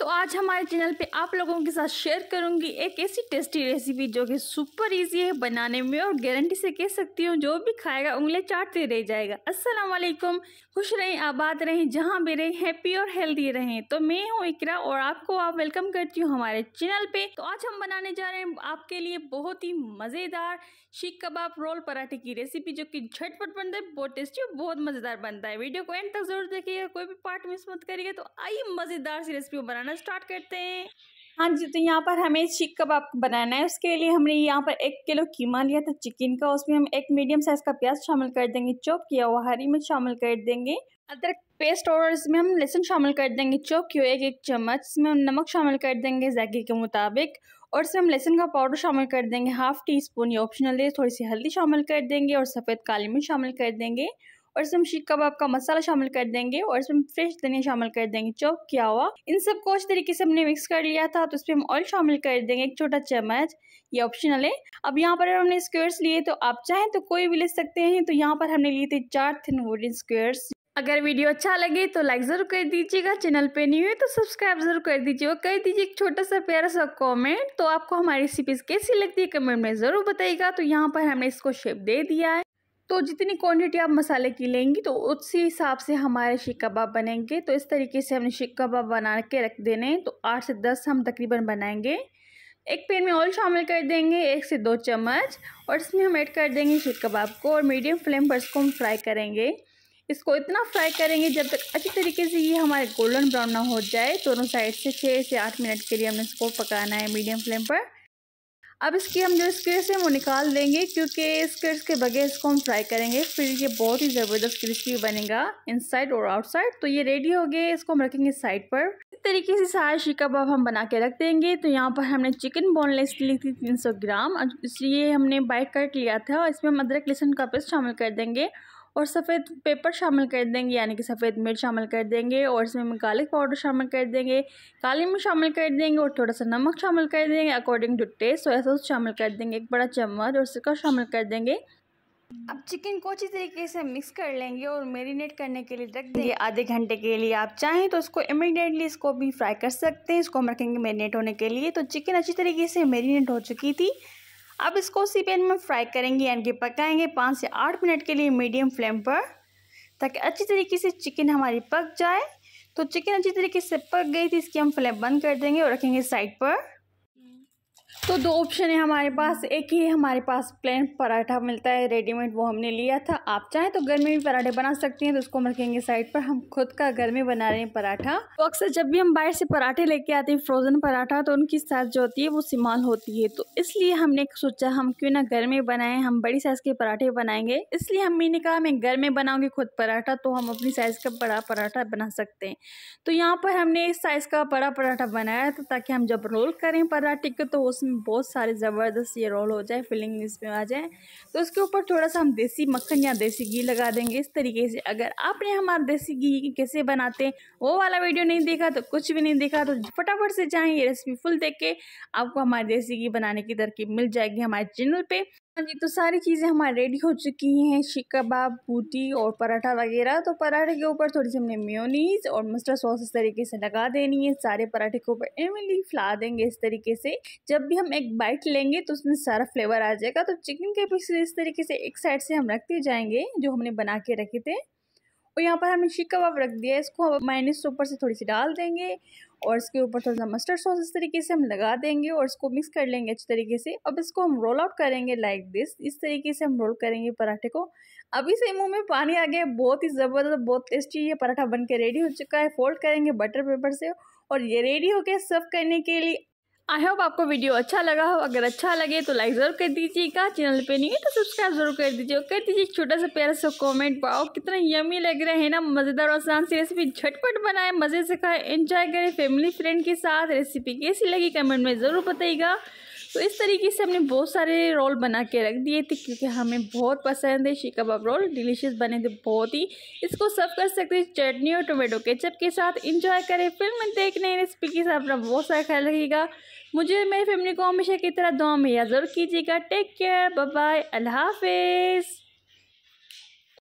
तो आज हमारे चैनल पे आप लोगों के साथ शेयर करूंगी एक ऐसी टेस्टी रेसिपी जो कि सुपर इजी है बनाने में और गारंटी से कह सकती हूँ जो भी खाएगा उंगली चाटते रह जाएगा। अस्सलाम वालेकुम, खुश रहें, आबाद रहें, जहाँ भी रहें, हैप्पी और हेल्दी रहें। तो मैं हूँ इकरा और आपको वेलकम करती हूँ हमारे चैनल पे। तो आज हम बनाने जा रहे हैं आपके लिए बहुत ही मज़ेदार शीख कबाब रोल पराठे की रेसिपी जो कि झटपट बनता है, बहुत टेस्टी और बहुत मज़ेदार बनता है। वीडियो को एंड तक जरूर देखिएगा, कोई भी पार्ट मिस मत करिएगा। तो आइए मज़ेदार सी रेसिपी बनाना स्टार्ट करते हैं। हाँ जी, तो यहाँ पर हमें शीख कबाब बनाना है। उसके लिए हमने यहाँ पर 1 किलो कीमा लिया था चिकन का। उसमें हम 1 मीडियम साइज़ का प्याज शामिल कर देंगे, चॉप किया हुआ हरी मिर्च शामिल कर देंगे, अदरक पेस्ट और इसमें हम लहसुन शामिल कर देंगे चॉप किया हुआ 1 चम्मच। इसमें हम नमक शामिल कर देंगे जायके के मुताबिक और इसमें हम लहसुन का पाउडर शामिल कर देंगे ½ टीस्पून, ये ऑप्शनल है। थोड़ी सी हल्दी शामिल कर देंगे और सफ़ेद काली मिर्च शामिल कर देंगे और इसमें हम शीख कबाब का मसाला शामिल कर देंगे और इसमें फ्रेश धनिया शामिल कर देंगे चॉप किया हुआ। इन सबको अच्छी तरीके से हमने मिक्स कर लिया था। तो इसमें हम ऑयल शामिल कर देंगे 1 छोटा चम्मच, ये ऑप्शनल है। अब यहाँ पर हमने स्क्वायर्स लिए, तो आप चाहें तो कोई भी ले सकते हैं। तो यहाँ पर हमने लिए थे 4 थिन वुडन स्क्वायर्स। अगर वीडियो अच्छा लगे तो लाइक ज़रूर कर दीजिएगा, चैनल पे न्यू है तो सब्सक्राइब ज़रूर कर दीजिए और कर दीजिए एक छोटा सा प्यारा सा कमेंट। तो आपको हमारी रेसिपीज़ कैसी लगती है कमेंट में ज़रूर बताइएगा। तो यहाँ पर हमने इसको शेप दे दिया है। तो जितनी क्वांटिटी आप मसाले की लेंगी तो उसी हिसाब से हमारे शीख कबाब बनेंगे। तो इस तरीके से हमने शीख कबाब बना के रख देने। तो 8 से 10 हम तकरीबन बनाएंगे। एक पैन में ऑयल शामिल कर देंगे 1 से 2 चम्मच और इसमें हम ऐड कर देंगे शीख कबाब को और मीडियम फ्लेम पर इसको हम फ्राई करेंगे। इसको इतना फ्राई करेंगे जब तक अच्छी तरीके से ये हमारे गोल्डन ब्राउन ना हो जाए। दोनों साइड से 6 से 8 मिनट के लिए हमने इसको पकाना है मीडियम फ्लेम पर। अब इसकी हम जो स्क्वायर्स हैं वो निकाल देंगे क्योंकि स्क्वायर्स के बगैर इसको हम फ्राई करेंगे फिर ये बहुत ही ज़बरदस्त क्रिस्पी बनेगा इनसाइड और आउटसाइड। तो ये रेडी हो गए, इसको हम रखेंगे साइड पर। इस तरीके से सारे शीख कबाब हम बना के रख देंगे। तो यहाँ पर हमने चिकन बोनलेस ली थी 300 ग्राम, इसलिए हमने बाइट कट लिया था। इसमें हम अदरक लहसुन का पेस्ट शामिल कर देंगे और सफ़ेद पेपर शामिल कर देंगे, यानी कि सफ़ेद मिर्च शामिल कर देंगे और इसमें हम गार्लिक पाउडर शामिल कर देंगे, काली मिर्च शामिल कर देंगे और थोड़ा सा नमक शामिल कर देंगे according to taste. Soya sauce शामिल कर देंगे 1 बड़ा चम्मच और सिरका शामिल कर देंगे। अब चिकन को अच्छी तरीके से मिक्स कर लेंगे और मैरिनेट करने के लिए रख देंगे आधे घंटे के लिए। आप चाहें तो इसको इमीडिएटली इसको भी फ्राई कर सकते हैं। इसको हम रखेंगे मैरिनेट होने के लिए। तो चिकन अच्छी तरीके से मैरिनेट हो चुकी थी। अब इसको उसी पैन में फ्राई करेंगे, यानी कि पकाएंगे 5 से 8 मिनट के लिए मीडियम फ्लेम पर, ताकि अच्छी तरीके से चिकन हमारी पक जाए। तो चिकन अच्छी तरीके से पक गई थी, इसकी हम फ्लेम बंद कर देंगे और रखेंगे साइड पर। तो 2 ऑप्शन है हमारे पास। एक ही हमारे पास प्लेन पराठा मिलता है रेडीमेड, वो हमने लिया था। आप चाहें तो घर में भी पराठे बना सकती हैं। तो उसको हम रखेंगे साइड पर। हम खुद का घर में बना रहे हैं पराठा। तो अक्सर जब भी हम बाहर से पराठे लेके आते हैं फ्रोज़न पराठा, तो उनकी साइज़ जो होती है वो स्मॉल होती है। तो इसलिए हमने सोचा हम क्यों ना घर में बनाएं, हम बड़ी साइज़ के पराठे बनाएंगे। इसलिए मैंने कहा मैं घर में बनाऊँगी खुद पराठा, तो हम अपनी साइज़ का बड़ा पराठा बना सकते हैं। तो यहाँ पर हमने इस साइज़ का बड़ा पराठा बनाया था ताकि हम जब रोल करें पराठे को तो उसमें बहुत सारे ज़बरदस्त ये रोल हो जाए, फिलिंग इसमें आ जाए। तो उसके ऊपर थोड़ा सा हम देसी मक्खन या देसी घी लगा देंगे इस तरीके से। अगर आपने हमारा देसी घी कैसे बनाते हैं वो वाला वीडियो नहीं देखा, तो कुछ भी नहीं देखा, तो फटाफट से जाएँ ये रेसिपी फुल देख के आपको हमारे देसी घी बनाने की तरकीब मिल जाएगी हमारे चैनल पे। हाँ जी, तो सारी चीज़ें हमारी रेडी हो चुकी हैं, शीख कबाब, बूटी और पराठा वगैरह। तो पराठे के ऊपर थोड़ी सी हमने मेयोनीज़ और मस्टर्ड सॉस इस तरीके से लगा देनी है। सारे पराठे के ऊपर इवनली फैला देंगे इस तरीके से। जब भी हम एक बाइट लेंगे तो उसमें सारा फ्लेवर आ जाएगा। तो चिकन के पीसेस इस तरीके से एक साइड से हम रखते जाएंगे जो हमने बना के रखे थे। और यहाँ पर हमने शीख कबाब रख दिया है, इसको हम मायोनीज़ ऊपर से थोड़ी सी डाल देंगे और इसके ऊपर थोड़ा सा मस्टर्ड सॉस इस तरीके से हम लगा देंगे और इसको मिक्स कर लेंगे अच्छी तरीके से। अब इसको हम रोल आउट करेंगे लाइक दिस, इस तरीके से हम रोल करेंगे पराठे को। अभी से मुंह में पानी आ गया, बहुत ही ज़बरदस्त, बहुत टेस्टी ये पराठा बन के रेडी हो चुका है। फोल्ड करेंगे बटर पेपर से और ये रेडी हो गया सर्व करने के लिए। आई होप आपको वीडियो अच्छा लगा हो। अगर अच्छा लगे तो लाइक ज़रूर कर दीजिएगा, चैनल पे नहीं है तो सब्सक्राइब जरूर कर दीजिए और कर दीजिए एक छोटा सा प्यारा सा कमेंट। वाओ कितना यम्मी लग रहे हैं ना, मज़ेदार और आसान सी रेसिपी। झटपट बनाए, मज़े से खाए, एंजॉय करें फैमिली फ्रेंड के साथ। रेसिपी कैसी लगी कमेंट में ज़रूर बताइएगा। तो इस तरीके से हमने बहुत सारे रोल बना के रख दिए थे क्योंकि हमें बहुत पसंद है शीख कबाब रोल, डिलीशियस बने थे बहुत ही। इसको सर्व कर सकते हैं चटनी और टोमेटो केचप के साथ। इंजॉय करें, फिल्म देखने रेसिपी के साथ अपना बहुत सारा ख्याल रखिएगा। मुझे मेरी फैमिली को हमेशा की तरह दुआ में याद ज़रूर कीजिएगा। टेक केयर, बाय बाय, अल्लाह हाफिज़।